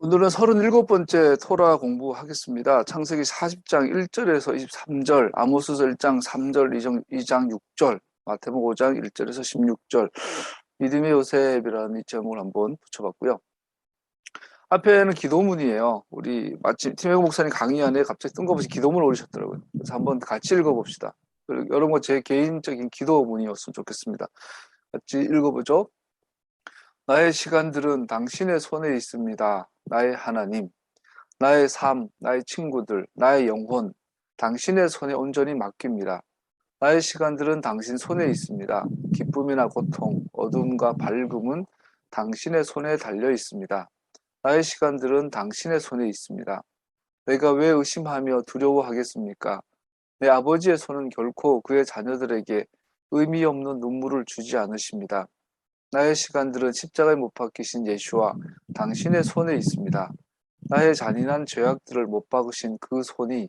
오늘은 37번째 토라 공부하겠습니다. 창세기 40장 1절에서 23절, 아모스서 1장 3절, 2장 6절, 마태복음 5장 1절에서 16절, 믿음의 요셉이라는 제목을 한번 붙여봤고요. 앞에는 기도문이에요. 우리 마침 팀해고 목사님 강의 안에 갑자기 뜬금없이 기도문을 올리셨더라고요. 그래서 한번 같이 읽어봅시다. 이런 거 제 개인적인 기도문이었으면 좋겠습니다. 같이 읽어보죠. 나의 시간들은 당신의 손에 있습니다. 나의 하나님. 나의 삶, 나의 친구들, 나의 영혼, 당신의 손에 온전히 맡깁니다. 나의 시간들은 당신 손에 있습니다. 기쁨이나 고통, 어둠과 밝음은 당신의 손에 달려 있습니다. 나의 시간들은 당신의 손에 있습니다. 내가 왜 의심하며 두려워하겠습니까? 내 아버지의 손은 결코 그의 자녀들에게 의미 없는 눈물을 주지 않으십니다. 나의 시간들은 십자가에 못 박히신 예수와 당신의 손에 있습니다. 나의 잔인한 죄악들을 못 박으신 그 손이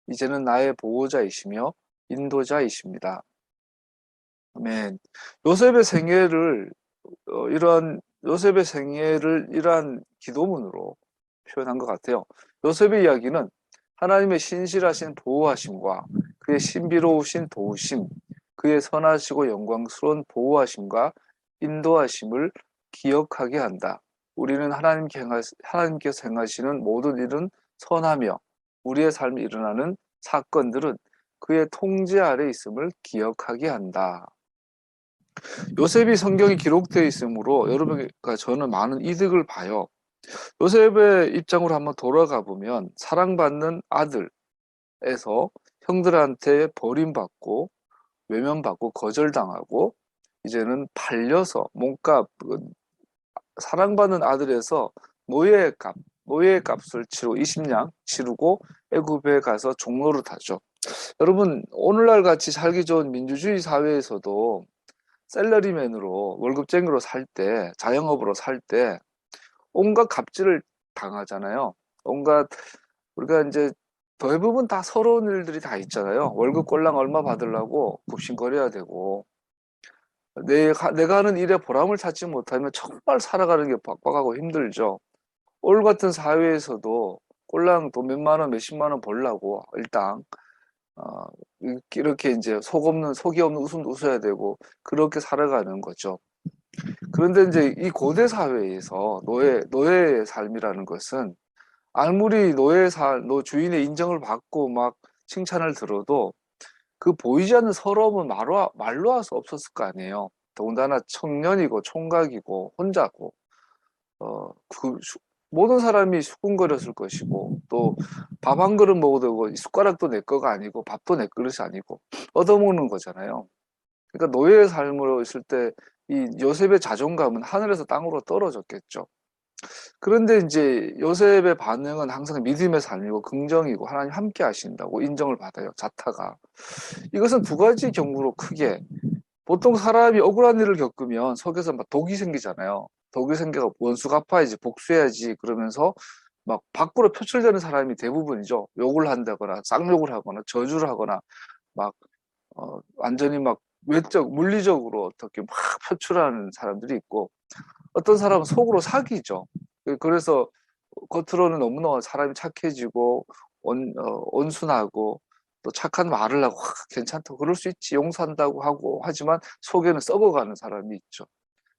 이제는 나의 보호자이시며 인도자이십니다. 아멘. 요셉의 생애를 요셉의 생애를 이러한 기도문으로 표현한 것 같아요. 요셉의 이야기는 하나님의 신실하신 보호하심과 그의 신비로우신 도우심, 그의 선하시고 영광스러운 보호하심과 인도하심을 기억하게 한다. 우리는 하나님께서 행하시는 모든 일은 선하며 우리의 삶에 일어나는 사건들은 그의 통제 아래 있음을 기억하게 한다. 요셉이 성경에 기록되어 있으므로 여러분과 저는 많은 이득을 봐요. 요셉의 입장으로 한번 돌아가 보면 사랑받는 아들에서 형들한테 버림받고 외면받고 거절당하고 이제는 팔려서 몸값, 사랑받는 아들에서 노예의 값을 치르고 20냥 치르고 애굽에 가서 종로를 타죠. 여러분, 오늘날 같이 살기 좋은 민주주의 사회에서도 셀러리맨으로 월급쟁이로 살 때, 자영업으로 살 때 온갖 갑질을 당하잖아요. 온갖 우리가 이제 대부분 다 서러운 일들이 다 있잖아요. 월급 꼴랑 얼마 받으려고 굽신거려야 되고 내가 하는 일에 보람을 찾지 못하면 정말 살아가는 게 빡빡하고 힘들죠. 오늘 같은 사회에서도 꼴랑 돈 몇만 원, 몇십만 원 벌려고 일단 어, 이렇게 이제 속이 없는 웃음도 웃어야 되고 그렇게 살아가는 거죠. 그런데 이제 이 고대 사회에서 노예의 삶이라는 것은 아무리 주인의 인정을 받고 막 칭찬을 들어도 그 보이지 않는 서러움은 말로 할 수 없었을 거 아니에요. 더군다나 청년이고 총각이고 혼자고, 그 모든 사람이 수군거렸을 것이고, 또 밥 한 그릇 먹어도 뭐 숟가락도 내 거가 아니고, 밥도 내 그릇이 아니고, 얻어먹는 거잖아요. 그러니까 노예의 삶으로 있을 때, 이 요셉의 자존감은 하늘에서 땅으로 떨어졌겠죠. 그런데 이제 요셉의 반응은 항상 믿음의 삶이고 긍정이고 하나님 함께 하신다고 인정을 받아요. 자타가. 이것은 두 가지 경우로 크게 보통 사람이 억울한 일을 겪으면 속에서 막 독이 생기잖아요. 독이 생겨서 원수 갚아야지 복수해야지 그러면서 막 밖으로 표출되는 사람이 대부분이죠. 욕을 한다거나 쌍욕을 하거나 저주를 하거나 막 완전히 막 물리적으로 어떻게 막 표출하는 사람들이 있고 어떤 사람은 속으로 사기죠. 그래서 겉으로는 너무나 사람이 착해지고 온순하고 또 착한 말을 하고 괜찮다고 그럴 수 있지 용서한다고 하고 하지만 속에는 썩어가는 사람이 있죠.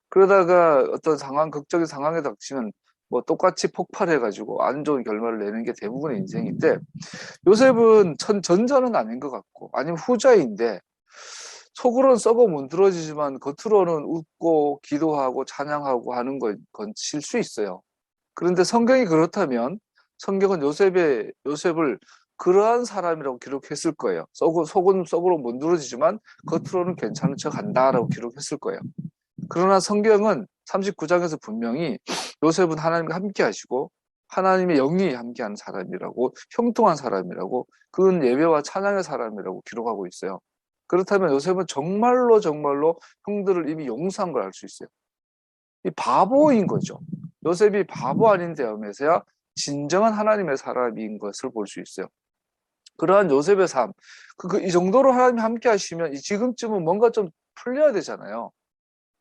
그러다가 어떤 극적인 상황에 닥치면 뭐 똑같이 폭발해가지고 안 좋은 결말을 내는 게 대부분의 인생인데 요셉은 전자는 아닌 것 같고 아니면 후자인데 속으로는 썩어 문드러지지만 겉으로는 웃고 기도하고 찬양하고 하는 건 실수 있어요. 그런데 성경이 그렇다면 성경은 요셉을 그러한 사람이라고 기록했을 거예요. 속은 썩으로 문드러지지만 겉으로는 괜찮은 척 한다라고 기록했을 거예요. 그러나 성경은 39장에서 분명히 요셉은 하나님과 함께 하시고 하나님의 영이 함께하는 사람이라고 형통한 사람이라고 그는 예배와 찬양의 사람이라고 기록하고 있어요. 그렇다면 요셉은 정말로 형들을 이미 용서한 걸 알 수 있어요. 이 바보인 거죠. 요셉이 바보 아닌 다음에서야 진정한 하나님의 사람인 것을 볼 수 있어요. 그러한 요셉의 삶, 이 정도로 하나님 함께 하시면 지금쯤은 뭔가 좀 풀려야 되잖아요.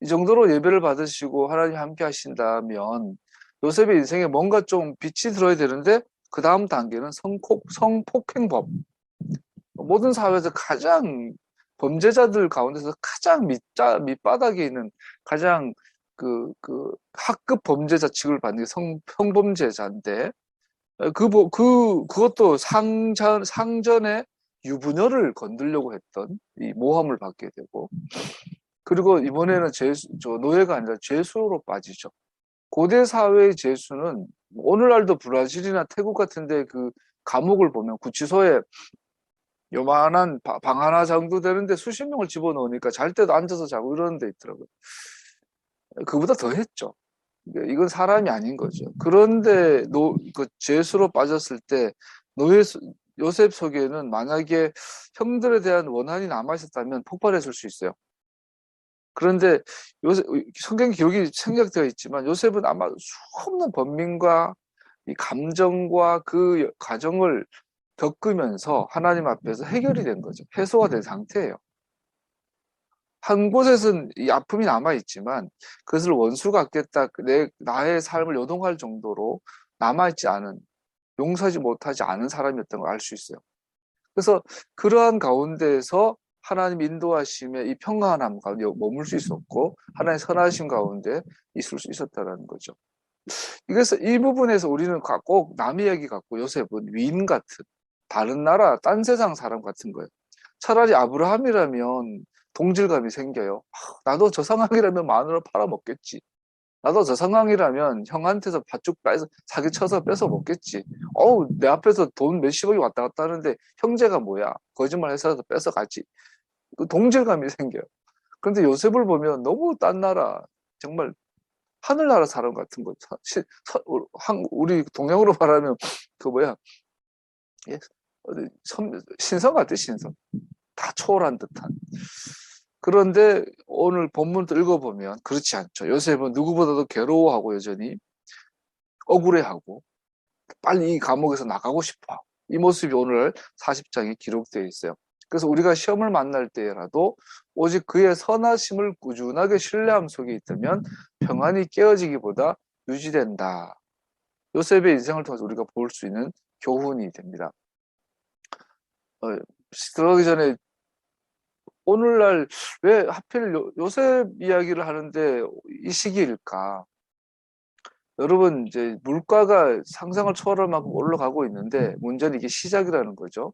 이 정도로 예배를 받으시고 하나님 함께 하신다면 요셉의 인생에 뭔가 좀 빛이 들어야 되는데 그 다음 단계는 성폭행범. 모든 사회에서 가장 범죄자들 가운데서 가장 밑바닥에 있는 가장 학급 범죄자 취급을 받는 게 성범죄자인데 그것도 상전에 유부녀를 건들려고 했던 이 모함을 받게 되고 그리고 이번에는 노예가 아니라 죄수로 빠지죠. 고대 사회의 죄수는 오늘날도 브라질이나 태국 같은데 그 감옥을 보면 구치소에 요만한 방 하나 정도 되는데 수십 명을 집어넣으니까 잘 때도 앉아서 자고 이러는 데 있더라고요. 그보다 더 했죠. 이건 사람이 아닌 거죠. 그런데 죄수로 빠졌을 때 요셉 속에는 만약에 형들에 대한 원한이 남아있었다면 폭발했을 수 있어요. 그런데 성경 기록이 생략되어 있지만 요셉은 아마 수없는 번민과 이 감정과 그 과정을 겪으면서 하나님 앞에서 해결이 된 거죠. 해소가 된 상태예요. 한 곳에서는 이 아픔이 남아있지만 그것을 원수 같겠다, 나의 삶을 요동할 정도로 남아있지 않은, 용서하지 못하지 않은 사람이었던 걸 알 수 있어요. 그래서 그러한 가운데에서 하나님 인도하심의 이 평안함 가운데 머물 수 있었고 하나님의 선하심 가운데 있을 수 있었다는 거죠. 그래서 이 부분에서 우리는 꼭 남 이야기 같고 요셉은 위인 같은 다른 나라 딴 세상 사람 같은 거예요. 차라리 아브라함이라면 동질감이 생겨요. 나도 저 상황이라면 마누라 팔아먹겠지. 나도 저 상황이라면 형한테서 팥죽 빼서 사기쳐서 뺏어 먹겠지. 내 앞에서 돈 몇십억이 왔다 갔다 하는데 형제가 뭐야? 거짓말 해서라도 뺏어 가지. 그 동질감이 생겨요. 그런데 요셉을 보면 너무 딴 나라, 정말 하늘나라 사람 같은 거. 우리 동양으로 말하면 그 뭐야? 예? 신성 같아, 신성. 다 초월한 듯한. 그런데 오늘 본문을 읽어보면 그렇지 않죠. 요셉은 누구보다도 괴로워하고 여전히 억울해하고 빨리 이 감옥에서 나가고 싶어. 이 모습이 오늘 40장에 기록되어 있어요. 그래서 우리가 시험을 만날 때라도 오직 그의 선하심을 꾸준하게 신뢰함 속에 있다면 평안이 깨어지기보다 유지된다. 요셉의 인생을 통해서 우리가 볼 수 있는 교훈이 됩니다. 들어가기 전에 오늘날 왜 하필 요셉 이야기를 하는데 이 시기일까? 여러분, 이제 물가가 상상을 초월할 만큼 올라가고 있는데 문제는 이게 시작이라는 거죠.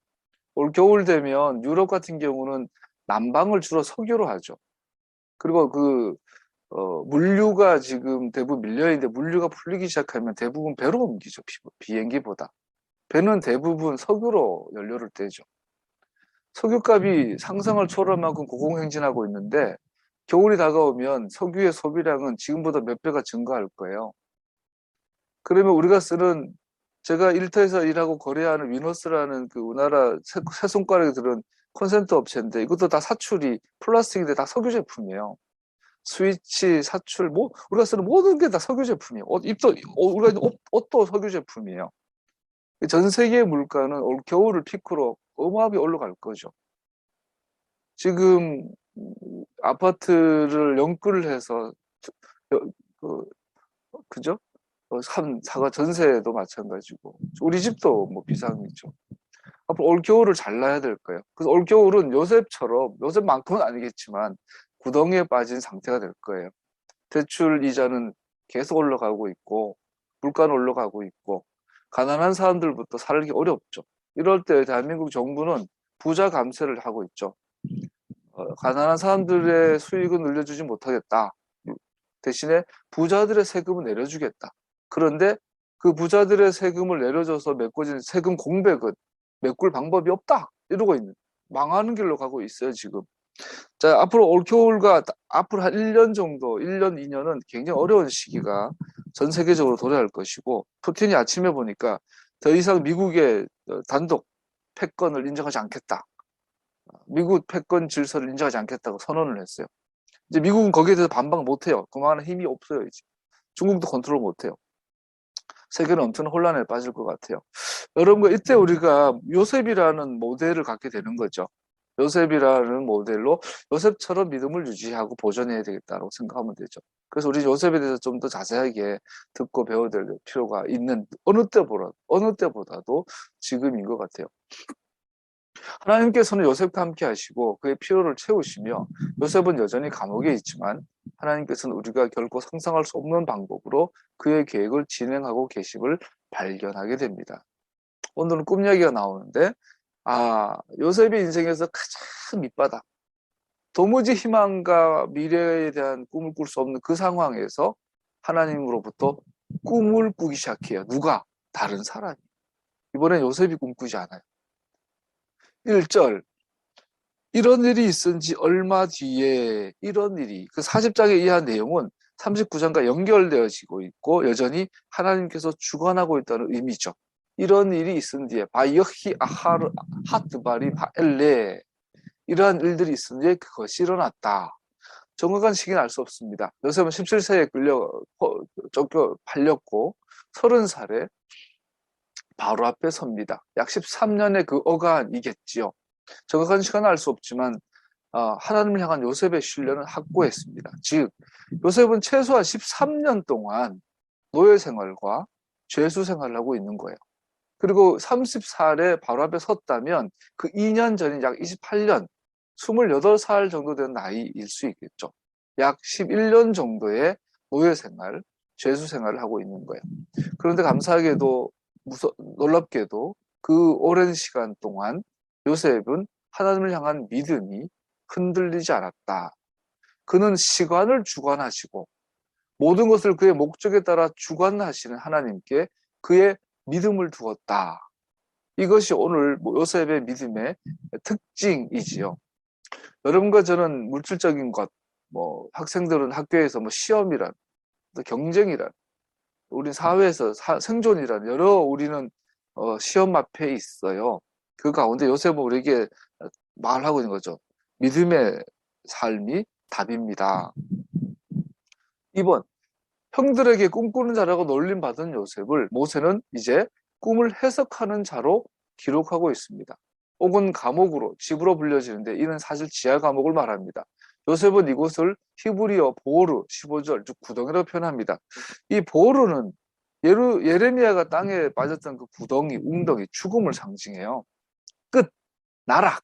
올 겨울 되면 유럽 같은 경우는 난방을 주로 석유로 하죠. 그리고 물류가 지금 대부분 밀려있는데 물류가 풀리기 시작하면 대부분 배로 옮기죠. 비행기보다. 배는 대부분 석유로 연료를 떼죠. 석유값이 상상을 초월할 만큼 고공행진하고 있는데 겨울이 다가오면 석유의 소비량은 지금보다 몇 배가 증가할 거예요. 그러면 우리가 쓰는 제가 일터에서 일하고 거래하는 위너스라는 그 우리나라 세 손가락에 들은 콘센트 업체인데 이것도 다 사출이 플라스틱인데 다 석유 제품이에요. 스위치, 사출, 우리가 쓰는 모든 게 다 석유 제품이에요. 우리가 있는 옷도 석유 제품이에요. 전 세계의 물가는 올 겨울을 피크로 어마어마하게 올라갈 거죠. 지금 아파트를 연끌을 해서 그죠? 사과 전세도 마찬가지고 우리 집도 뭐 비상이죠. 앞으로 올 겨울을 잘 나야 될 거예요. 그래서 올 겨울은 요셉만큼은 아니겠지만 구덩이에 빠진 상태가 될 거예요. 대출 이자는 계속 올라가고 있고 물가는 올라가고 있고 가난한 사람들부터 살기 어렵죠. 이럴 때 대한민국 정부는 부자 감세를 하고 있죠. 가난한 사람들의 수익은 늘려주지 못하겠다. 대신에 부자들의 세금은 내려주겠다. 그런데 그 부자들의 세금을 내려줘서 메꿔진 세금 공백은 메꿀 방법이 없다. 이러고 있는, 망하는 길로 가고 있어요, 지금. 자, 앞으로 올 겨울과 앞으로 한 1년 정도, 1년, 2년은 굉장히 어려운 시기가 전 세계적으로 도래할 것이고, 푸틴이 아침에 보니까 더 이상 미국의 단독 패권을 인정하지 않겠다. 미국 패권 질서를 인정하지 않겠다고 선언을 했어요. 이제 미국은 거기에 대해서 반박 못해요. 그만한 힘이 없어요, 이제. 중국도 컨트롤 못해요. 세계는 엄청난 혼란에 빠질 것 같아요. 여러분, 이때 우리가 요셉이라는 모델을 갖게 되는 거죠. 요셉이라는 모델로 요셉처럼 믿음을 유지하고 보존해야 되겠다고 생각하면 되죠. 그래서 우리 요셉에 대해서 좀 더 자세하게 듣고 배워야 될 필요가 있는 어느 때보다도 지금인 것 같아요. 하나님께서는 요셉과 함께 하시고 그의 필요를 채우시며 요셉은 여전히 감옥에 있지만 하나님께서는 우리가 결코 상상할 수 없는 방법으로 그의 계획을 진행하고 계심을 발견하게 됩니다. 오늘은 꿈 이야기가 나오는데 요셉의 인생에서 가장 밑바닥, 도무지 희망과 미래에 대한 꿈을 꿀 수 없는 그 상황에서 하나님으로부터 꿈을 꾸기 시작해요. 누가? 다른 사람이. 이번엔 요셉이 꿈꾸지 않아요. 1절, 이런 일이 있은 지 얼마 뒤에 이런 일이, 그 40장에 의한 내용은 39장과 연결되어지고 있고 여전히 하나님께서 주관하고 있다는 의미죠. 이런 일이 있은 뒤에 바이어히 아하르 하트바리 바엘레, 이러한 일들이 있은 뒤에 그것이 일어났다. 정확한 시기는 알 수 없습니다. 요셉은 17세에 쫓겨 팔렸고 30살에 바로 앞에 섭니다. 약 13년의 그 어간이겠지요. 정확한 시간은 알 수 없지만 하나님을 향한 요셉의 신뢰는 확고했습니다. 즉 요셉은 최소한 13년 동안 노예 생활과 죄수 생활을 하고 있는 거예요. 그리고 30살에 바로 앞에 섰다면 그 2년 전인 약 28년, 28살 정도 된 나이일 수 있겠죠. 약 11년 정도의 노예 생활, 죄수 생활을 하고 있는 거예요. 그런데 감사하게도 놀랍게도 그 오랜 시간 동안 요셉은 하나님을 향한 믿음이 흔들리지 않았다. 그는 시간을 주관하시고 모든 것을 그의 목적에 따라 주관하시는 하나님께 그의 믿음을 두었다. 이것이 오늘 요셉의 믿음의 특징이지요. 여러분과 저는 물질적인 것, 학생들은 학교에서 시험이란, 경쟁이란, 우리 사회에서 생존이란 여러 우리는 시험 앞에 있어요. 그 가운데 요셉은 우리에게 말하고 있는 거죠. 믿음의 삶이 답입니다. 2번, 형들에게 꿈꾸는 자라고 놀림받은 요셉을 모세는 이제 꿈을 해석하는 자로 기록하고 있습니다. 혹은 감옥으로, 집으로 불려지는데 이는 사실 지하 감옥을 말합니다. 요셉은 이곳을 히브리어 보르 15절, 즉 구덩이라고 표현합니다. 이 보르는 예레미야가 땅에 빠졌던 그 구덩이, 웅덩이, 죽음을 상징해요. 끝, 나락,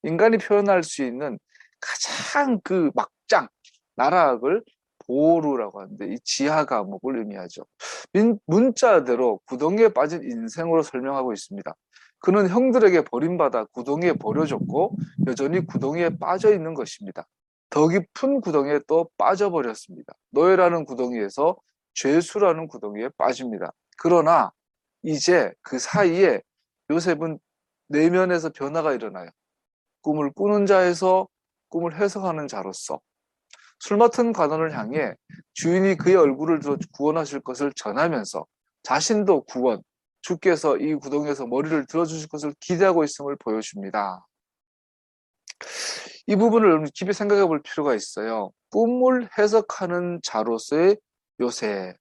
인간이 표현할 수 있는 가장 그 막장, 나락을 보루라고 하는데 이 지하 감옥을 의미하죠. 문자대로 구덩이에 빠진 인생으로 설명하고 있습니다. 그는 형들에게 버림받아 구덩이에 버려졌고 여전히 구덩이에 빠져 있는 것입니다. 더 깊은 구덩이에 또 빠져버렸습니다. 노예라는 구덩이에서 죄수라는 구덩이에 빠집니다. 그러나 이제 그 사이에 요셉은 내면에서 변화가 일어나요. 꿈을 꾸는 자에서 꿈을 해석하는 자로서 술 맡은 관원을 향해 주인이 그의 얼굴을 들어 구원하실 것을 전하면서 자신도 주께서 이 구덩이에서 머리를 들어주실 것을 기대하고 있음을 보여줍니다. 이 부분을 깊이 생각해 볼 필요가 있어요. 꿈을 해석하는 자로서의 요셉.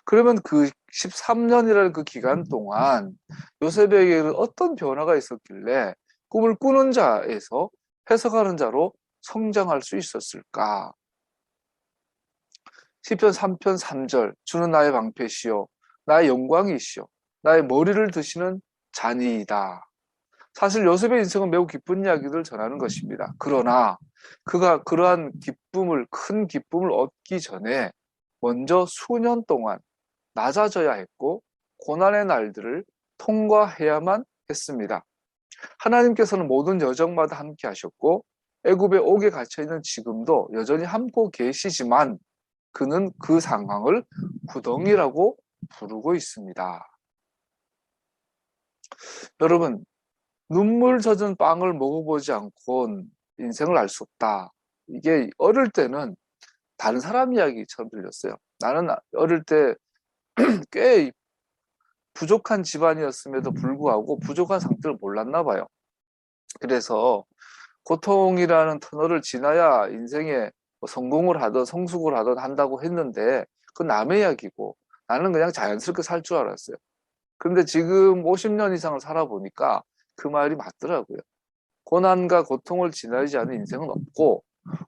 그러면 그 13년이라는 그 기간 동안 요셉에게는 어떤 변화가 있었길래 꿈을 꾸는 자에서 해석하는 자로 성장할 수 있었을까? 시편 3편 3절, 주는 나의 방패시요 나의 영광이시요 나의 머리를 드시는 잔이이다. 사실 요셉의 인생은 매우 기쁜 이야기를 전하는 것입니다. 그러나 그가 그러한 큰 기쁨을 얻기 전에 먼저 수년 동안 낮아져야 했고 고난의 날들을 통과해야만 했습니다. 하나님께서는 모든 여정마다 함께 하셨고 애굽에 옥에 갇혀 있는 지금도 여전히 함께 계시지만 그는 그 상황을 구덩이라고 부르고 있습니다. 여러분, 눈물 젖은 빵을 먹어보지 않고는 인생을 알 수 없다. 이게 어릴 때는 다른 사람 이야기처럼 들렸어요. 나는 어릴 때 꽤 부족한 집안이었음에도 불구하고 부족한 상태를 몰랐나 봐요. 그래서 고통이라는 터널을 지나야 인생에 성공을 하든 성숙을 하든 한다고 했는데 그건 남의 이야기고 나는 그냥 자연스럽게 살 줄 알았어요. 그런데 지금 50년 이상을 살아보니까 그 말이 맞더라고요. 고난과 고통을 지나지 않은 인생은 없고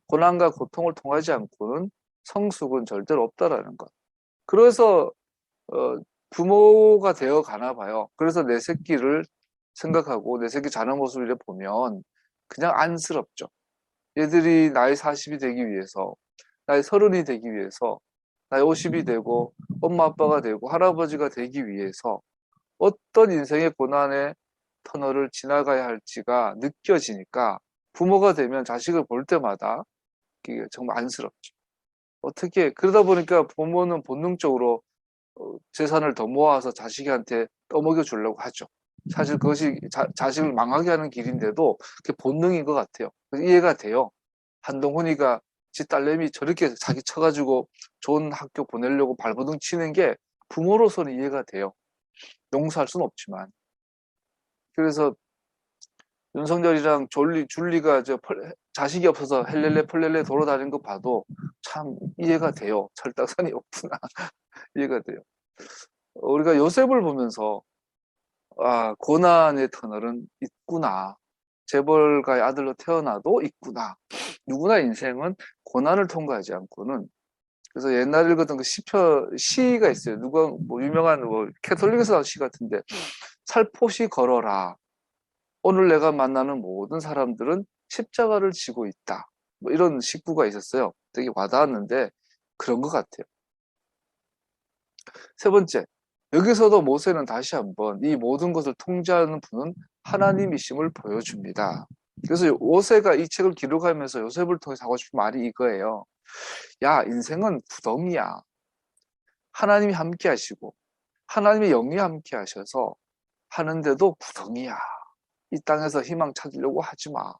고난과 고통을 통하지 않고는 성숙은 절대로 없다라는 것. 그래서 부모가 되어 가나 봐요. 그래서 내 새끼를 생각하고 내 새끼 자는 모습을 보면 그냥 안쓰럽죠. 얘들이 나이 40이 되기 위해서, 나이 30이 되기 위해서, 나이 50이 되고 엄마 아빠가 되고 할아버지가 되기 위해서 어떤 인생의 고난의 터널을 지나가야 할지가 느껴지니까 부모가 되면 자식을 볼 때마다 이게 정말 안쓰럽죠. 어떻게 그러다 보니까 부모는 본능적으로 재산을 더 모아서 자식한테 떠먹여 주려고 하죠. 사실 그것이 자식을 망하게 하는 길인데도 그게 본능인 것 같아요. 이해가 돼요. 한동훈이가 지 딸내미 저렇게 자기 쳐가지고 좋은 학교 보내려고 발버둥 치는 게 부모로서는 이해가 돼요. 용서할 수는 없지만. 그래서 윤석열이랑 줄리가 자식이 없어서 헬렐레 펄렐레 돌아다니는 거 봐도 참 이해가 돼요. 철딱선이 없구나. 이해가 돼요. 우리가 요셉을 보면서 고난의 터널은 있구나. 재벌가의 아들로 태어나도 있구나. 누구나 인생은 고난을 통과하지 않고는. 그래서 옛날에 읽었던 그 시가 있어요. 누가 유명한 캐톨릭에서 나온 시 같은데 살포시 걸어라. 오늘 내가 만나는 모든 사람들은 십자가를 지고 있다. 이런 식구가 있었어요. 되게 와닿았는데 그런 것 같아요. 세 번째, 여기서도 모세는 다시 한번 이 모든 것을 통제하는 분은 하나님이심을 보여줍니다. 그래서 모세가 이 책을 기록하면서 요셉을 통해서 하고 싶은 말이 이거예요. 야, 인생은 구덩이야. 하나님이 함께 하시고 하나님의 영이 함께 하셔서 하는데도 구덩이야. 이 땅에서 희망 찾으려고 하지 마.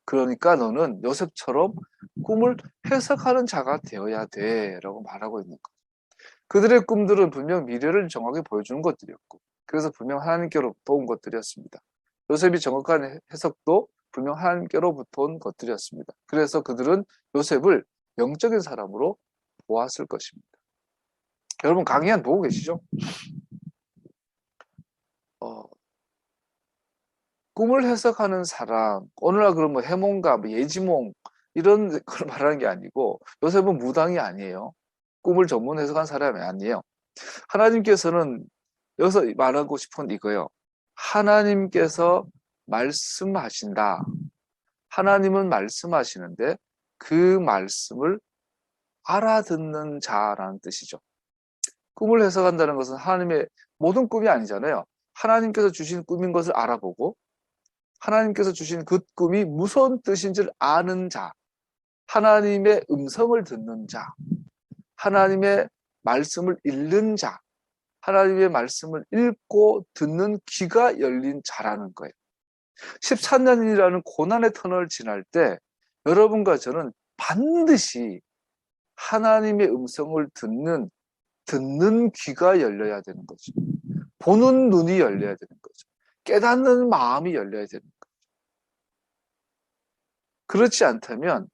그러니까 너는 요셉처럼 꿈을 해석하는 자가 되어야 돼 라고 말하고 있는 거예요. 그들의 꿈들은 분명 미래를 정확히 보여주는 것들이었고 그래서 분명 하나님께로부터 온 것들이었습니다. 요셉이 정확한 해석도 분명 하나님께로부터 온 것들이었습니다. 그래서 그들은 요셉을 영적인 사람으로 보았을 것입니다. 여러분 강의한 보고 계시죠? 꿈을 해석하는 사람, 오늘날 그런 해몽가, 예지몽 이런 걸 말하는 게 아니고 요셉은 무당이 아니에요. 꿈을 전문 해석한 사람이 아니에요. 하나님께서는 여기서 말하고 싶은 이거예요. 하나님께서 말씀하신다. 하나님은 말씀하시는데 그 말씀을 알아듣는 자라는 뜻이죠. 꿈을 해석한다는 것은 하나님의 모든 꿈이 아니잖아요. 하나님께서 주신 꿈인 것을 알아보고 하나님께서 주신 그 꿈이 무슨 뜻인지를 아는 자, 하나님의 음성을 듣는 자, 하나님의 말씀을 읽는 자, 하나님의 말씀을 읽고 듣는 귀가 열린 자라는 거예요. 14년이라는 고난의 터널을 지날 때 여러분과 저는 반드시 하나님의 음성을 듣는 귀가 열려야 되는 거죠. 보는 눈이 열려야 되는 거죠. 깨닫는 마음이 열려야 되는 거죠. 그렇지 않다면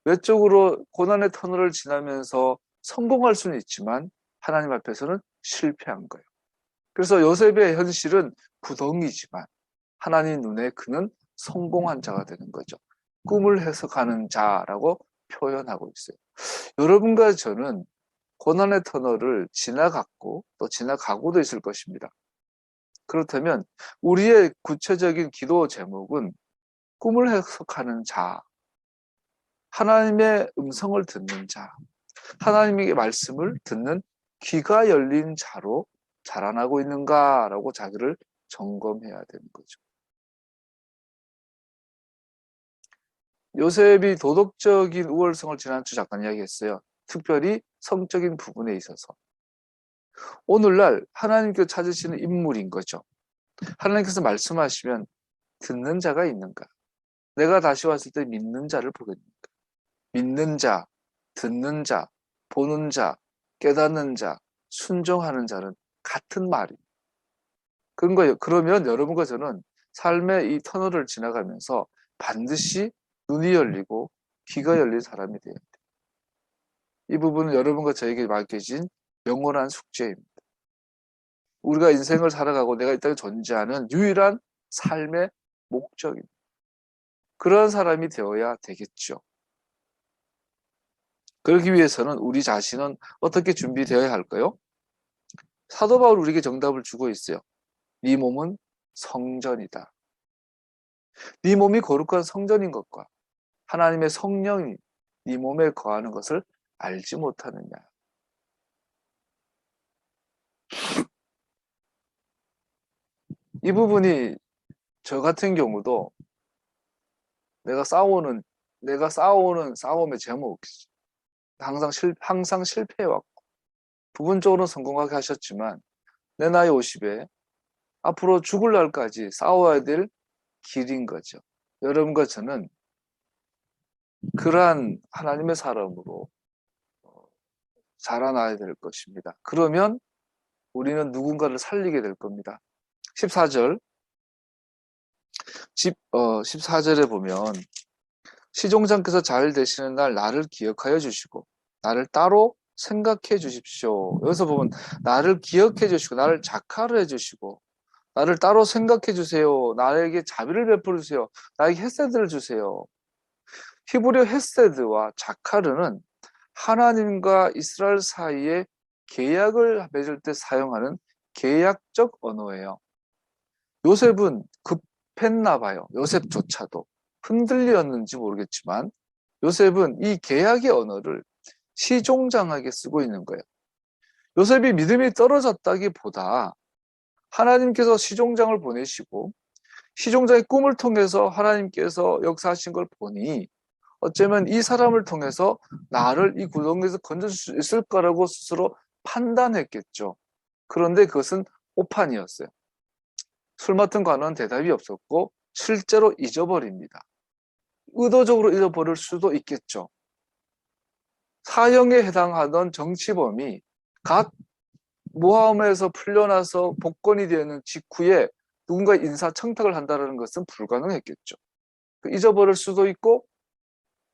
외적으로 고난의 터널을 지나면서 성공할 수는 있지만 하나님 앞에서는 실패한 거예요. 그래서 요셉의 현실은 구덩이지만 하나님 눈에 그는 성공한 자가 되는 거죠. 꿈을 해석하는 자라고 표현하고 있어요. 여러분과 저는 고난의 터널을 지나갔고 또 지나가고도 있을 것입니다. 그렇다면 우리의 구체적인 기도 제목은 꿈을 해석하는 자, 하나님의 음성을 듣는 자, 하나님의 말씀을 듣는 귀가 열린 자로 자라나고 있는가라고 자기를 점검해야 되는 거죠. 요셉이 도덕적인 우월성을 지난주 잠깐 이야기했어요. 특별히 성적인 부분에 있어서. 오늘날 하나님께서 찾으시는 인물인 거죠. 하나님께서 말씀하시면 듣는 자가 있는가? 내가 다시 왔을 때 믿는 자를 보겠는가? 믿는 자, 듣는 자, 보는 자, 깨닫는 자, 순종하는 자는 같은 말이에요. 그런 거예요. 그러면 여러분과 저는 삶의 이 터널을 지나가면서 반드시 눈이 열리고 귀가 열린 사람이 돼야 돼요. 이 부분은 여러분과 저에게 맡겨진 영원한 숙제입니다. 우리가 인생을 살아가고 내가 이 땅에 존재하는 유일한 삶의 목적입니다. 그런 사람이 되어야 되겠죠. 그러기 위해서는 우리 자신은 어떻게 준비되어야 할까요? 사도 바울 우리에게 정답을 주고 있어요. 네 몸은 성전이다. 네 몸이 거룩한 성전인 것과 하나님의 성령이 네 몸에 거하는 것을 알지 못하느냐. 이 부분이 저 같은 경우도 내가 싸우는 싸움의 제목, 항상 실패해왔고 부분적으로 성공하게 하셨지만 내 나이 50에 앞으로 죽을 날까지 싸워야 될 길인 거죠. 여러분과 저는 그러한 하나님의 사람으로 자라나야 될 것입니다. 그러면 우리는 누군가를 살리게 될 겁니다. 14절 14절에 보면 시종장께서 잘 되시는 날 나를 기억하여 주시고 나를 따로 생각해 주십시오. 여기서 보면 나를 기억해 주시고 나를 작하를 해 주시고 나를 따로 생각해 주세요. 나에게 자비를 베풀어 주세요. 나에게 헤세드를 주세요. 히브리어 헤세드와 자카르는 하나님과 이스라엘 사이에 계약을 맺을 때 사용하는 계약적 언어예요. 요셉은 급했나 봐요. 요셉조차도 흔들렸는지 모르겠지만 요셉은 이 계약의 언어를 시종장하게 쓰고 있는 거예요. 요셉이 믿음이 떨어졌다기보다 하나님께서 시종장을 보내시고 시종장의 꿈을 통해서 하나님께서 역사하신 걸 보니 어쩌면 이 사람을 통해서 나를 이 구덩이에서 건져줄 수 있을 거라고 스스로 판단했겠죠. 그런데 그것은 오판이었어요. 술 맡은 관원은 대답이 없었고 실제로 잊어버립니다. 의도적으로 잊어버릴 수도 있겠죠. 사형에 해당하던 정치범이 갓 모함에서 풀려나서 복권이 되는 직후에 누군가 인사청탁을 한다는 것은 불가능했겠죠. 잊어버릴 수도 있고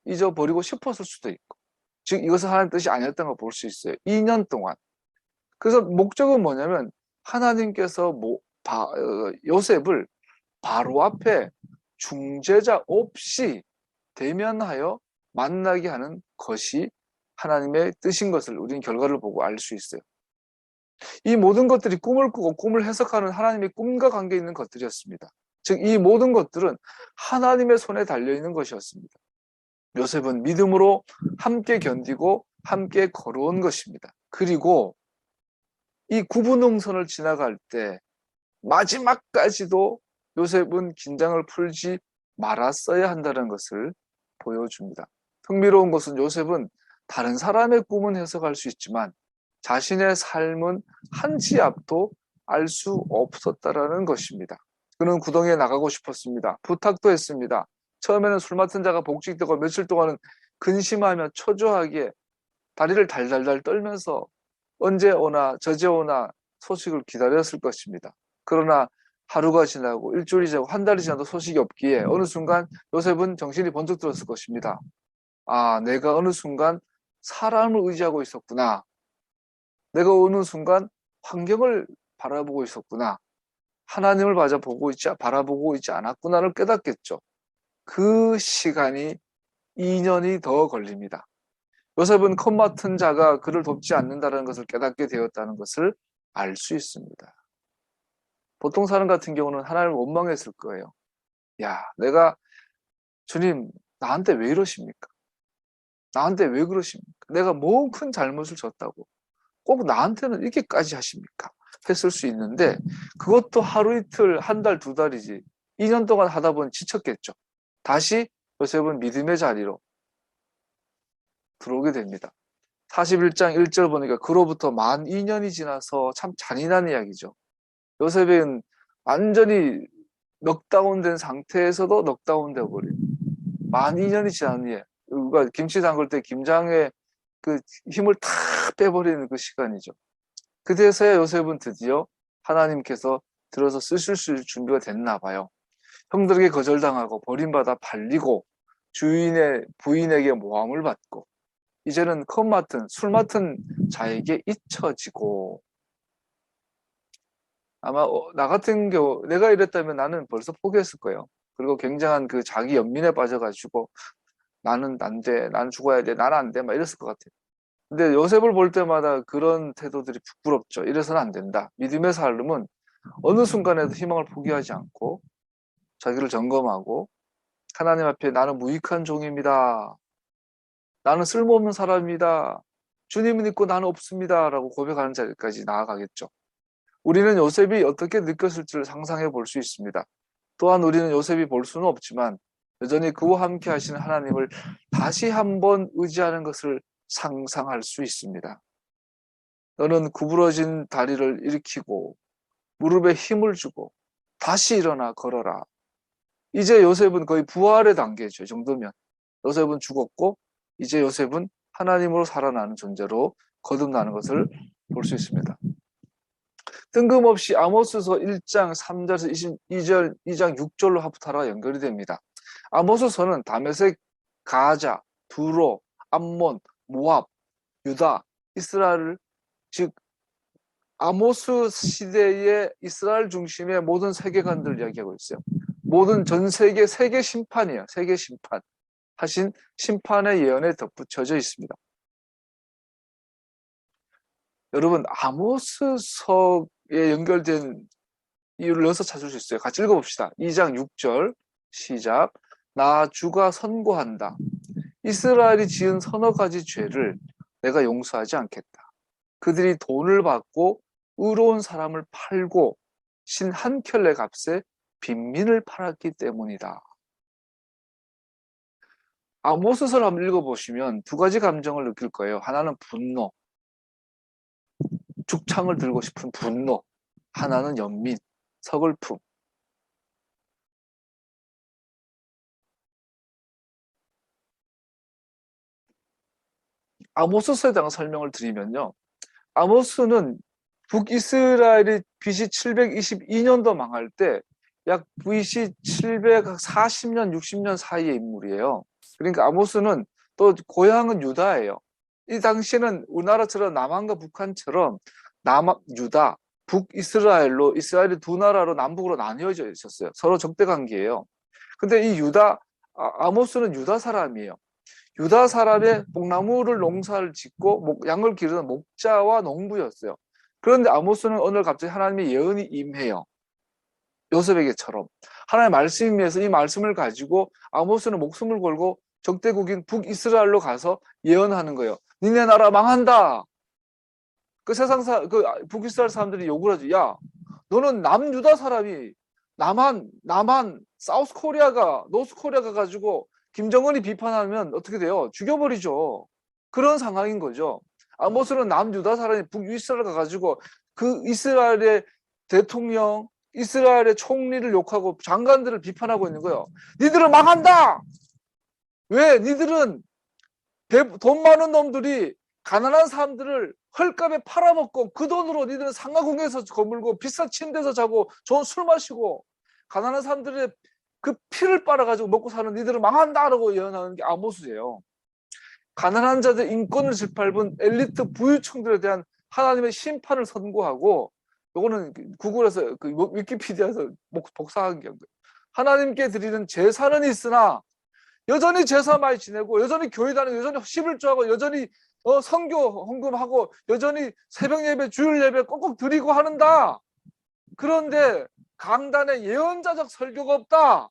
잊어버리고 싶었을 수도 있고 즉 이것은 하나님 뜻이 아니었던 걸 볼 수 있어요. 2년 동안. 그래서 목적은 뭐냐면 하나님께서 요셉을 바로 앞에 중재자 없이 대면하여 만나게 하는 것이 하나님의 뜻인 것을 우리는 결과를 보고 알 수 있어요. 이 모든 것들이 꿈을 꾸고 꿈을 해석하는 하나님의 꿈과 관계 있는 것들이었습니다. 즉 이 모든 것들은 하나님의 손에 달려있는 것이었습니다. 요셉은 믿음으로 함께 견디고 함께 걸어온 것입니다. 그리고 이 구분홍선을 지나갈 때 마지막까지도 요셉은 긴장을 풀지 말았어야 한다는 것을 보여줍니다. 흥미로운 것은 요셉은 다른 사람의 꿈은 해석할 수 있지만 자신의 삶은 한 치 앞도 알 수 없었다라는 것입니다. 그는 구덩이에 나가고 싶었습니다. 부탁도 했습니다. 처음에는 술 맡은 자가 복직되고 며칠 동안은 근심하며 초조하게 다리를 달달달 떨면서 언제 오나 저제 오나 소식을 기다렸을 것입니다. 그러나 하루가 지나고 일주일이 지나고 한 달이 지나도 소식이 없기에 어느 순간 요셉은 정신이 번쩍 들었을 것입니다. 아, 내가 어느 순간 사람을 의지하고 있었구나. 내가 어느 순간 환경을 바라보고 있었구나. 하나님을 바라보고 있지 않았구나를 깨닫겠죠. 그 시간이 2년이 더 걸립니다. 요셉은 컵 맡은 자가 그를 돕지 않는다는 것을 깨닫게 되었다는 것을 알 수 있습니다. 보통 사람 같은 경우는 하나님을 원망했을 거예요. 야, 내가 주님 나한테 왜 이러십니까? 나한테 왜 그러십니까? 내가 뭐 큰 잘못을 졌다고 꼭 나한테는 이렇게까지 하십니까? 했을 수 있는데 그것도 하루 이틀, 한 달, 두 달이지 2년 동안 하다 보니 지쳤겠죠. 다시 요셉은 믿음의 자리로 들어오게 됩니다. 41장 1절 보니까 그로부터 만 2년이 지나서 참 잔인한 이야기죠. 요셉은 완전히 넉다운된 상태에서도 넉다운돼 버린 만 2년이 지난 후에 우리가 김치 담글 때 김장의 그 힘을 다 빼버리는 그 시간이죠. 그때서야 요셉은 드디어 하나님께서 들어서 쓰실 수 있을 준비가 됐나 봐요. 형들에게 거절당하고 버림받아 팔리고 부인에게 모함을 받고 이제는 술 맡은 자에게 잊혀지고 아마 나 같은 경우 내가 이랬다면 나는 벌써 포기했을 거예요. 그리고 굉장한 그 자기 연민에 빠져가지고 나는 안 돼, 나는 죽어야 돼, 나는 안 돼, 막 이랬을 것 같아요. 근데 요셉을 볼 때마다 그런 태도들이 부끄럽죠. 이래서는 안 된다. 믿음의 삶은 어느 순간에도 희망을 포기하지 않고 자기를 점검하고 하나님 앞에 나는 무익한 종입니다. 나는 쓸모없는 사람입니다. 주님은 있고 나는 없습니다. 라고 고백하는 자리까지 나아가겠죠. 우리는 요셉이 어떻게 느꼈을지를 상상해 볼 수 있습니다. 또한 우리는 요셉이 볼 수는 없지만 여전히 그와 함께 하시는 하나님을 다시 한번 의지하는 것을 상상할 수 있습니다. 너는 구부러진 다리를 일으키고 무릎에 힘을 주고 다시 일어나 걸어라. 이제 요셉은 거의 부활의 단계죠. 이 정도면. 요셉은 죽었고 이제 요셉은 하나님으로 살아나는 존재로 거듭나는 것을 볼 수 있습니다. 뜬금없이 아모스서 1장 3절에서 22절, 2장 6절로 하프타라가 연결이 됩니다. 아모스서는 다메섹, 가자, 두로, 암몬, 모압, 유다, 이스라엘, 즉 아모스 시대의 이스라엘 중심의 모든 세계관들을 이야기하고 있어요. 모든 전 세계 심판이에요. 세계 심판 하신 심판의 예언에 덧붙여져 있습니다. 여러분 아모스서에 연결된 이유를 여기서 찾을 수 있어요. 같이 읽어봅시다. 2장 6절 시작. 나 주가 선고한다. 이스라엘이 지은 서너 가지 죄를 내가 용서하지 않겠다. 그들이 돈을 받고 의로운 사람을 팔고 신 한 켤레 값에 빈민을 팔았기 때문이다. 아모스서를 한번 읽어보시면 두 가지 감정을 느낄 거예요. 하나는 분노, 죽창을 들고 싶은 분노. 하나는 연민, 서글픔. 아모스서에 대한 설명을 드리면요. 아모스는 북이스라엘이 BC 722년도 망할 때 약 BC 740년, 60년 사이의 인물이에요. 그러니까 아모스는 또 고향은 유다예요. 이 당시에는 우리나라처럼 남한과 북한처럼 유다, 북이스라엘로 이스라엘이 두 나라로 남북으로 나뉘어져 있었어요. 서로 적대 관계예요. 근데 이 아모스는 유다 사람이에요. 유다 사람의 뽕나무를 농사를 짓고 양을 기르는 목자와 농부였어요. 그런데 아모스는 어느 날 갑자기 하나님의 예언이 임해요. 요셉에게처럼. 하나님의 말씀이 임해서 이 말씀을 가지고 아모스는 목숨을 걸고 적대국인 북이스라엘로 가서 예언하는 거예요. 니네 나라 망한다. 그 북이스라엘 사람들이 욕을 하죠. 야, 너는 남유다 사람이 남한 사우스 코리아가 노스 코리아가 가지고 김정은이 비판하면 어떻게 돼요? 죽여버리죠. 그런 상황인 거죠. 아모스는 남유다 사람이 북이스라엘 가가지고 그 이스라엘의 대통령, 이스라엘의 총리를 욕하고 장관들을 비판하고 있는 거예요. 니들은 망한다. 왜? 니들은 돈 많은 놈들이 가난한 사람들을 헐값에 팔아먹고 그 돈으로 니들은 상가궁에서 거물고 비싼 침대에서 자고 좋은 술 마시고 가난한 사람들의 그 피를 빨아가지고 먹고 사는 니들은 망한다라고 예언하는 게 아모스예요. 가난한 자들 인권을 짓밟은 엘리트 부유층들에 대한 하나님의 심판을 선고하고, 요거는 구글에서 위키피디아에서 복사한 게 하나님께 드리는 제사는 있으나 여전히 제사 많이 지내고 여전히 교회 다니고 여전히 11조하고 여전히 선교 헌금하고 여전히 새벽 예배 주일 예배 꼭꼭 드리고 하는다. 그런데 강단에 예언자적 설교가 없다.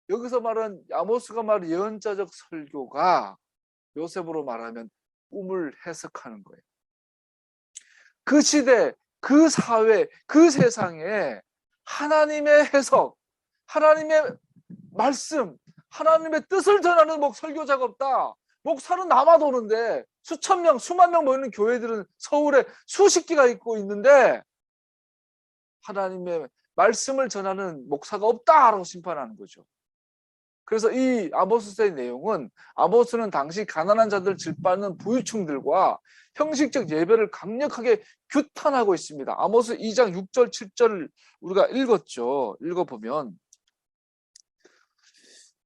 여기서 말한 아모스가 말한 예언자적 설교가 요셉으로 말하면 꿈을 해석하는 거예요. 그 시대, 그 사회, 그 세상에 하나님의 해석, 하나님의 말씀, 하나님의 뜻을 전하는 설교자가 없다. 목사는 남아도 오는데 수천 명, 수만 명 모이는 교회들은 서울에 수십 개가 있고 있는데 하나님의 말씀을 전하는 목사가 없다라고 심판하는 거죠. 그래서 이 아모스서의 내용은 아모스는 당시 가난한 자들 질받는 부유층들과 형식적 예배를 강력하게 규탄하고 있습니다. 아모스 2장 6절 7절을 우리가 읽었죠. 읽어보면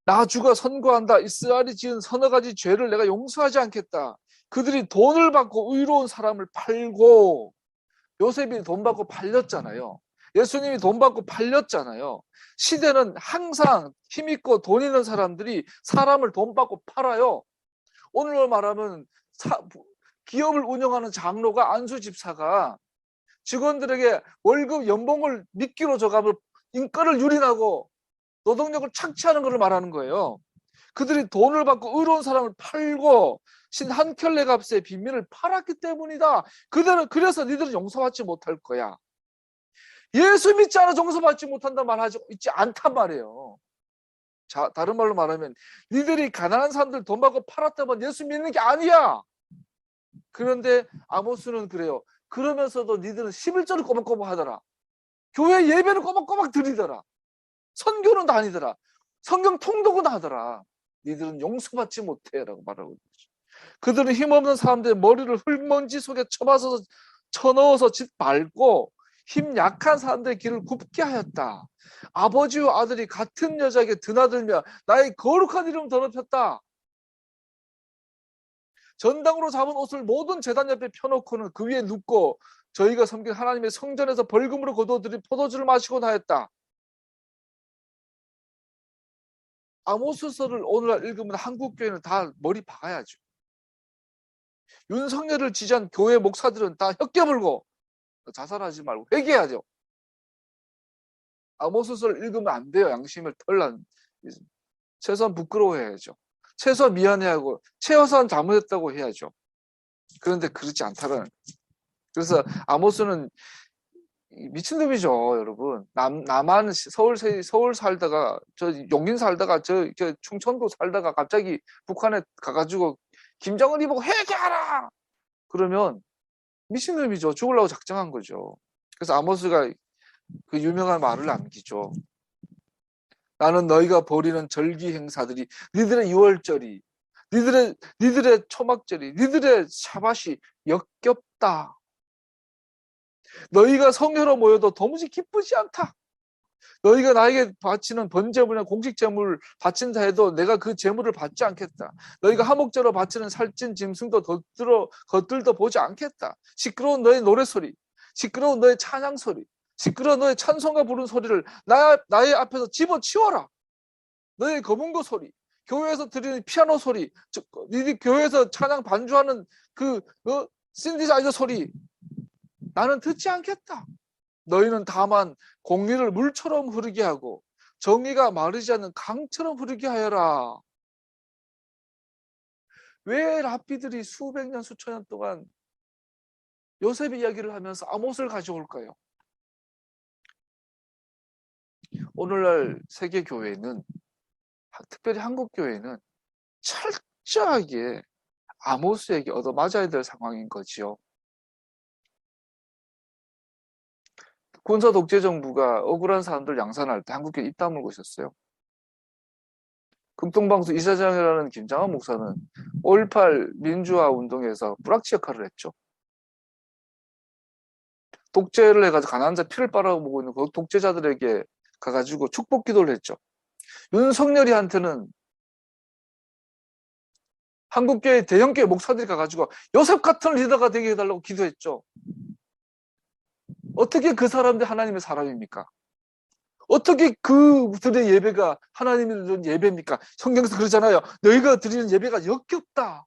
나 주가 선고한다. 이스라엘이 지은 서너 가지 죄를 내가 용서하지 않겠다. 그들이 돈을 받고 의로운 사람을 팔고, 요셉이 돈 받고 팔렸잖아요. 예수님이 돈 받고 팔렸잖아요. 시대는 항상 힘있고 돈 있는 사람들이 사람을 돈 받고 팔아요. 오늘로 말하면 기업을 운영하는 장로가 안수 집사가 직원들에게 월급 연봉을 미끼로 줘가면 인권을 유린하고 노동력을 착취하는 것을 말하는 거예요. 그들이 돈을 받고 의로운 사람을 팔고 신 한 켤레 값의 빈민을 팔았기 때문이다. 그래서 니들은 용서받지 못할 거야. 예수 믿지 않아 용서받지 못한다는 말 하지 있지 않단 말이에요. 자, 다른 말로 말하면 니들이 가난한 사람들 돈 받고 팔았다면 예수 믿는 게 아니야. 그런데 아모스는 그래요. 그러면서도 니들은 11절을 꼬박꼬박 하더라. 교회 예배는 꼬박꼬박 드리더라. 선교는 다니더라. 성경 통독은 하더라. 니들은 용서받지 못해 라고 말하고 있죠. 그들은 힘없는 사람들의 머리를 흙먼지 속에 쳐넣어서 짓밟고 힘 약한 사람들의 길을 굽게 하였다. 아버지와 아들이 같은 여자에게 드나들며 나의 거룩한 이름 더럽혔다. 전당으로 잡은 옷을 모든 제단 옆에 펴놓고는 그 위에 눕고 저희가 섬긴 하나님의 성전에서 벌금으로 거둬들인 포도주를 마시고 나였다. 아모스서를 오늘날 읽으면 한국 교회는 다 머리 박아야죠. 윤석열을 지지한 교회 목사들은 다 혀깨물고 자살하지 말고 회개해야죠. 아모스서를 읽으면 안 돼요. 양심을 털난. 최소한 부끄러워해야죠. 최소한 미안해하고 최소한 잘못했다고 해야죠. 그런데 그렇지 않다는. 그래서 아모스는 미친놈이죠, 여러분. 남한 서울 살다가 저 용인 살다가 저 충청도 살다가 갑자기 북한에 가가지고 김정은이 보고 회개하라. 그러면 미친놈이죠. 죽으려고 작정한 거죠. 그래서 아모스가 그 유명한 말을 남기죠. 나는 너희가 벌이는 절기 행사들이 니들의 유월절이 니들의 초막절이 니들의 샤밧이 역겹다. 너희가 성회로 모여도 도무지 기쁘지 않다. 너희가 나에게 바치는 번제물이나 공식제물 바친다 해도 내가 그 제물을 받지 않겠다. 너희가 하목제로 바치는 살찐 짐승도 겉들도 보지 않겠다. 시끄러운 너의 노래소리, 시끄러운 너의 찬양소리, 시끄러운 너의 찬송가 부른 소리를 나의 앞에서 집어치워라. 너의 거문고 소리, 교회에서 들리는 피아노 소리, 너희 교회에서 찬양 반주하는 그 신디사이저 소리 나는 듣지 않겠다. 너희는 다만 공의를 물처럼 흐르게 하고 정의가 마르지 않는 강처럼 흐르게 하여라. 왜 랍비들이 수백 년 수천 년 동안 요셉의 이야기를 하면서 아모스를 가져올까요? 오늘날 세계 교회는 특별히 한국 교회는 철저하게 아모스에게 얻어맞아야 될 상황인 거지요. 군사 독재 정부가 억울한 사람들 양산할 때 한국교회 입 다물고 있었어요. 극동방송 이사장이라는 김장한 목사는 5.18 민주화 운동에서 뿌락치 역할을 했죠. 독재를 해가지고 가난한 자 피를 빨아먹고 있는 그 독재자들에게 가가지고 축복 기도를 했죠. 윤석열이한테는 한국교회 대형교회 목사들이 가가지고 요셉 같은 리더가 되게 해달라고 기도했죠. 어떻게 그 사람들이 하나님의 사람입니까? 어떻게 그들의 예배가 하나님이 드리는 예배입니까? 성경에서 그러잖아요. 너희가 드리는 예배가 역겹다.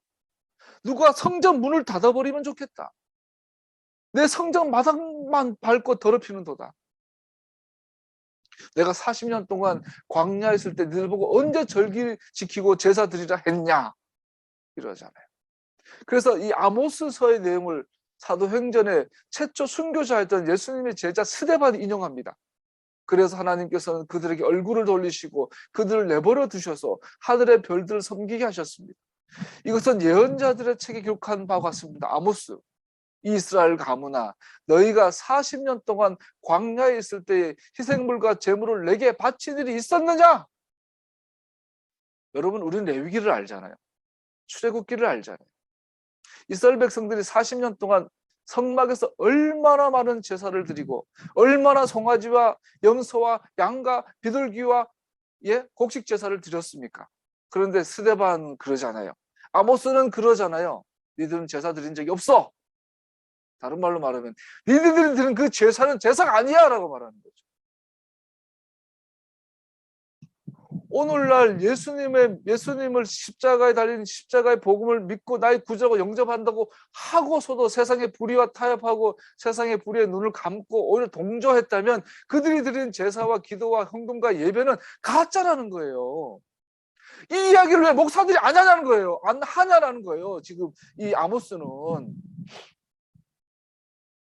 누가 성전 문을 닫아버리면 좋겠다. 내 성전 마당만 밟고 더럽히는도다. 내가 40년 동안 광야에 있을 때 너희들 보고 언제 절기 지키고 제사 드리라 했냐? 이러잖아요. 그래서 이 아모스서의 내용을 사도행전에 최초 순교자였던 예수님의 제자 스데반이 인용합니다. 그래서 하나님께서는 그들에게 얼굴을 돌리시고 그들을 내버려 두셔서 하늘의 별들을 섬기게 하셨습니다. 이것은 예언자들의 책에 기록한 바와 같습니다. 아모스, 이스라엘 가문아, 너희가 40년 동안 광야에 있을 때 희생물과 제물을 내게 바친 일이 있었느냐? 여러분, 우리는 레위기를 알잖아요. 출애굽기를 알잖아요. 이스라엘 백성들이 40년 동안 성막에서 얼마나 많은 제사를 드리고 얼마나 송아지와 염소와 양과 비둘기와 곡식 제사를 드렸습니까? 그런데 스데반은 그러잖아요. 아모스는 그러잖아요. 니들은 제사 드린 적이 없어. 다른 말로 말하면 니들이 드는 그 제사는 제사가 아니야 라고 말하는 거죠. 오늘날 예수님을 십자가에 달린 십자가의 복음을 믿고 나의 구주라고 영접한다고 하고서도 세상의 불의와 타협하고 세상의 불의의 눈을 감고 오히려 동조했다면 그들이 드린 제사와 기도와 헌금과 예배는 가짜라는 거예요. 이 이야기를 왜 목사들이 안 하냐는 거예요. 안 하냐라는 거예요. 지금 이 아모스는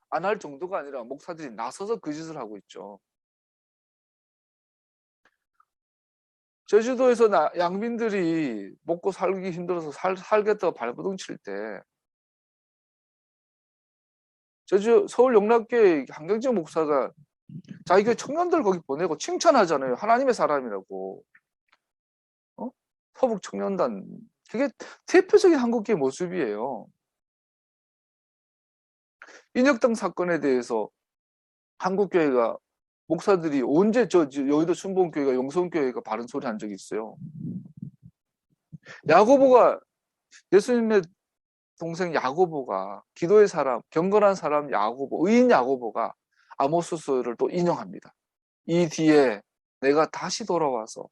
안 할 정도가 아니라 목사들이 나서서 그 짓을 하고 있죠. 제주도에서 양민들이 먹고 살기 힘들어서 살겠다고 발버둥 칠 때 서울 영락교회 한경직 목사가 자기 교회 청년들 거기 보내고 칭찬하잖아요. 하나님의 사람이라고. 서북 청년단. 그게 대표적인 한국교회 모습이에요. 인혁당 사건에 대해서 한국교회가 목사들이 언제 여의도 순복음교회가 영성교회가 바른 소리 한 적이 있어요. 야고보가 예수님의 동생 야고보가 기도의 사람, 경건한 사람 야고보, 의인 야고보가 아모스서를 또 인용합니다. 이 뒤에 내가 다시 돌아와서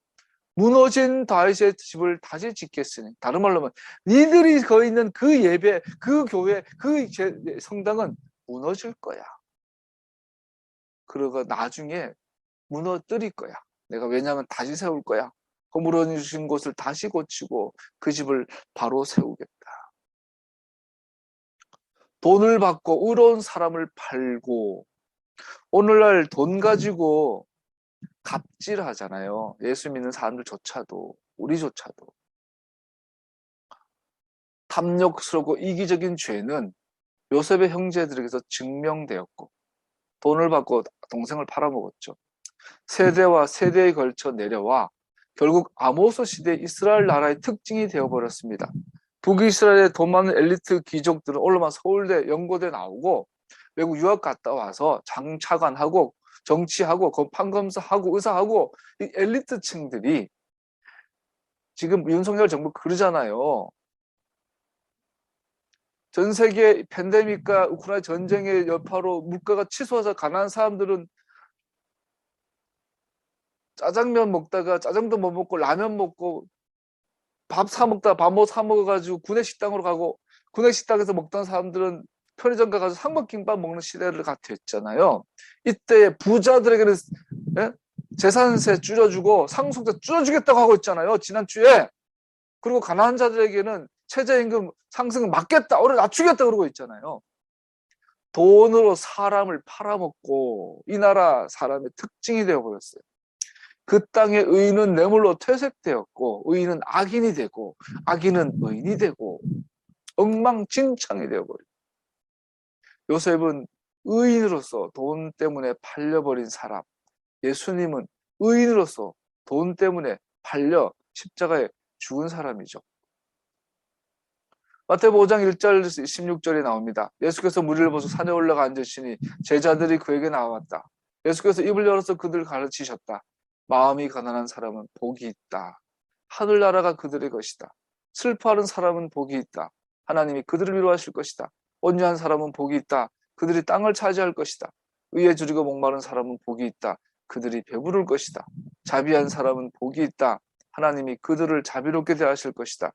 무너진 다윗의 집을 다시 짓겠으니, 다른 말로 하면 니들이 거 있는 그 예배, 그 교회, 그 성당은 무너질 거야. 그러고 나중에 무너뜨릴 거야. 내가 왜냐하면 다시 세울 거야. 그 무너진 곳을 다시 고치고 그 집을 바로 세우겠다. 돈을 받고 의로운 사람을 팔고, 오늘날 돈 가지고 갑질하잖아요. 예수 믿는 사람들조차도, 우리조차도. 탐욕스럽고 이기적인 죄는 요셉의 형제들에게서 증명되었고, 돈을 받고 동생을 팔아먹었죠. 세대와 세대에 걸쳐 내려와 결국 아모스 시대 이스라엘 나라의 특징이 되어버렸습니다. 북이스라엘의 돈 많은 엘리트 귀족들은 올라만 서울대, 연고대 나오고 외국 유학 갔다 와서 장차관하고 정치하고 판검사하고 의사하고 이 엘리트층들이 지금 윤석열 정부 그러잖아요. 전 세계 팬데믹과 우크라이나 전쟁의 여파로 물가가 치솟아서 가난한 사람들은 짜장면 먹다가 짜장도 못 먹고 라면 먹고 밥 사 먹다가 밥 못 사 먹어가지고 구내식당으로 가고 구내식당에서 먹던 사람들은 편의점 가서 삼각김밥 먹는 시대를 됐잖아요. 이때 부자들에게는 재산세 줄여주고 상속세 줄여주겠다고 하고 있잖아요. 지난주에. 그리고 가난한 자들에게는 최저임금 상승을 막겠다, 오히려 낮추겠다 그러고 있잖아요. 돈으로 사람을 팔아먹고 이 나라 사람의 특징이 되어버렸어요. 그 땅의 의인은 뇌물로 퇴색되었고 의인은 악인이 되고 악인은 의인이 되고 엉망진창이 되어버려요. 요셉은 의인으로서 돈 때문에 팔려버린 사람, 예수님은 의인으로서 돈 때문에 팔려 십자가에 죽은 사람이죠. 마태복음 5장 1절 16절에 나옵니다. 예수께서 무리를 벗어 산에 올라가 앉으시니 제자들이 그에게 나왔다. 예수께서 입을 열어서 그들을 가르치셨다. 마음이 가난한 사람은 복이 있다. 하늘나라가 그들의 것이다. 슬퍼하는 사람은 복이 있다. 하나님이 그들을 위로하실 것이다. 온유한 사람은 복이 있다. 그들이 땅을 차지할 것이다. 의에 줄이고 목마른 사람은 복이 있다. 그들이 배부를 것이다. 자비한 사람은 복이 있다. 하나님이 그들을 자비롭게 대하실 것이다.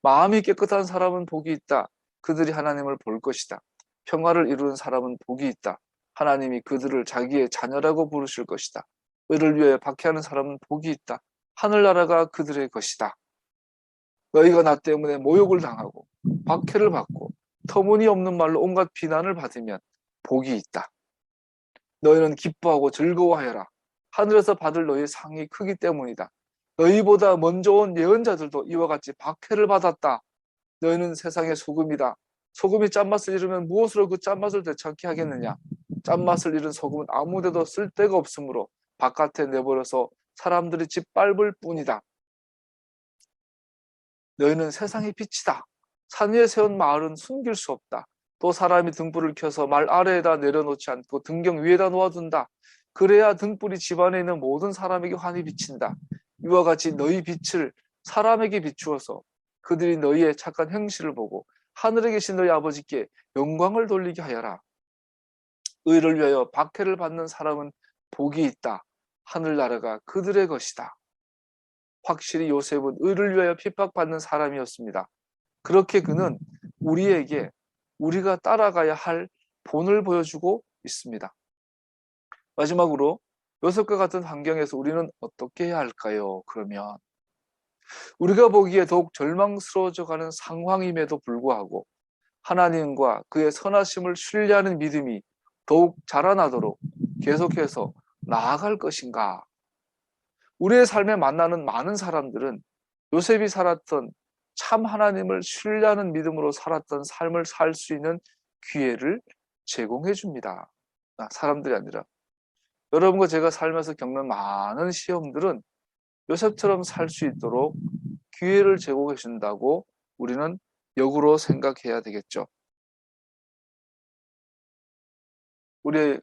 마음이 깨끗한 사람은 복이 있다. 그들이 하나님을 볼 것이다. 평화를 이루는 사람은 복이 있다. 하나님이 그들을 자기의 자녀라고 부르실 것이다. 의를 위하여 박해하는 사람은 복이 있다. 하늘나라가 그들의 것이다. 너희가 나 때문에 모욕을 당하고 박해를 받고 터무니없는 말로 온갖 비난을 받으면 복이 있다. 너희는 기뻐하고 즐거워하여라. 하늘에서 받을 너희의 상이 크기 때문이다. 너희보다 먼저 온 예언자들도 이와 같이 박해를 받았다. 너희는 세상의 소금이다. 소금이 짠맛을 잃으면 무엇으로 그 짠맛을 되찾게 하겠느냐. 짠맛을 잃은 소금은 아무데도 쓸데가 없으므로 바깥에 내버려서 사람들이 짓밟을 뿐이다. 너희는 세상의 빛이다. 산 위에 세운 마을은 숨길 수 없다. 또 사람이 등불을 켜서 말 아래에다 내려놓지 않고 등경 위에다 놓아둔다. 그래야 등불이 집안에 있는 모든 사람에게 환히 비친다. 이와 같이 너희 빛을 사람에게 비추어서 그들이 너희의 착한 행실을 보고 하늘에 계신 너희 아버지께 영광을 돌리게 하여라. 의를 위하여 박해를 받는 사람은 복이 있다. 하늘나라가 그들의 것이다. 확실히 요셉은 의를 위하여 핍박받는 사람이었습니다. 그렇게 그는 우리에게 우리가 따라가야 할 본을 보여주고 있습니다. 마지막으로 요셉과 같은 환경에서 우리는 어떻게 해야 할까요? 그러면 우리가 보기에 더욱 절망스러워져 가는 상황임에도 불구하고 하나님과 그의 선하심을 신뢰하는 믿음이 더욱 자라나도록 계속해서 나아갈 것인가? 우리의 삶에 만나는 많은 사람들은 요셉이 살았던 참 하나님을 신뢰하는 믿음으로 살았던 삶을 살 수 있는 기회를 제공해 줍니다. 사람들이 아니라 여러분과 제가 살면서 겪는 많은 시험들은 요셉처럼 살 수 있도록 기회를 제공해 준다고 우리는 역으로 생각해야 되겠죠. 우리의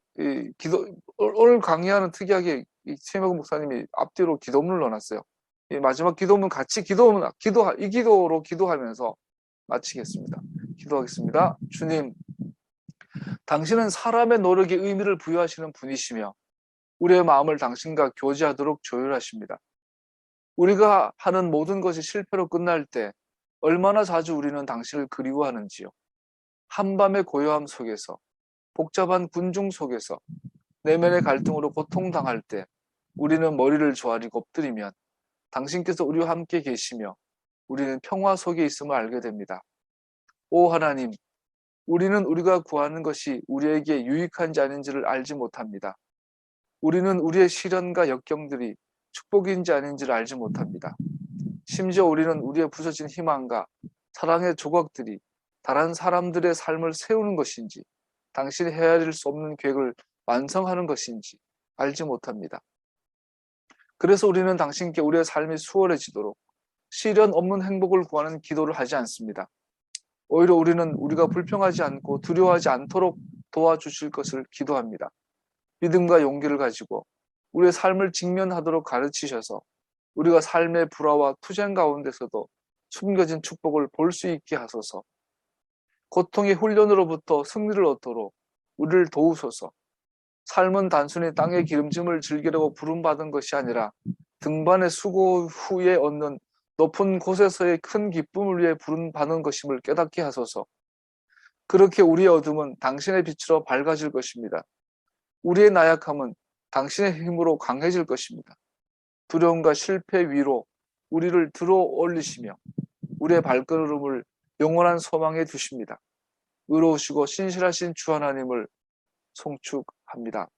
오늘 강의하는 특이하게 최명근 목사님이 앞뒤로 기도문을 넣어놨어요. 마지막 기도문 같이 이 기도로 기도하면서 마치겠습니다. 기도하겠습니다. 주님, 당신은 사람의 노력에 의미를 부여하시는 분이시며 우리의 마음을 당신과 교제하도록 조율하십니다. 우리가 하는 모든 것이 실패로 끝날 때 얼마나 자주 우리는 당신을 그리워하는지요. 한밤의 고요함 속에서, 복잡한 군중 속에서, 내면의 갈등으로 고통당할 때 우리는 머리를 조아리고 엎드리면 당신께서 우리와 함께 계시며 우리는 평화 속에 있음을 알게 됩니다. 오 하나님, 우리는 우리가 구하는 것이 우리에게 유익한지 아닌지를 알지 못합니다. 우리는 우리의 시련과 역경들이 축복인지 아닌지를 알지 못합니다. 심지어 우리는 우리의 부서진 희망과 사랑의 조각들이 다른 사람들의 삶을 세우는 것인지 당신이 헤아릴 수 없는 계획을 완성하는 것인지 알지 못합니다. 그래서 우리는 당신께 우리의 삶이 수월해지도록 시련 없는 행복을 구하는 기도를 하지 않습니다. 오히려 우리는 우리가 불평하지 않고 두려워하지 않도록 도와주실 것을 기도합니다. 믿음과 용기를 가지고 우리의 삶을 직면하도록 가르치셔서 우리가 삶의 불화와 투쟁 가운데서도 숨겨진 축복을 볼 수 있게 하소서. 고통의 훈련으로부터 승리를 얻도록 우리를 도우소서. 삶은 단순히 땅의 기름짐을 즐기려고 부름받은 것이 아니라 등반의 수고 후에 얻는 높은 곳에서의 큰 기쁨을 위해 부름받은 것임을 깨닫게 하소서. 그렇게 우리의 어둠은 당신의 빛으로 밝아질 것입니다. 우리의 나약함은 당신의 힘으로 강해질 것입니다. 두려움과 실패 위로 우리를 들어 올리시며 우리의 발걸음을 영원한 소망에 두십니다. 의로우시고 신실하신 주 하나님을 송축합니다.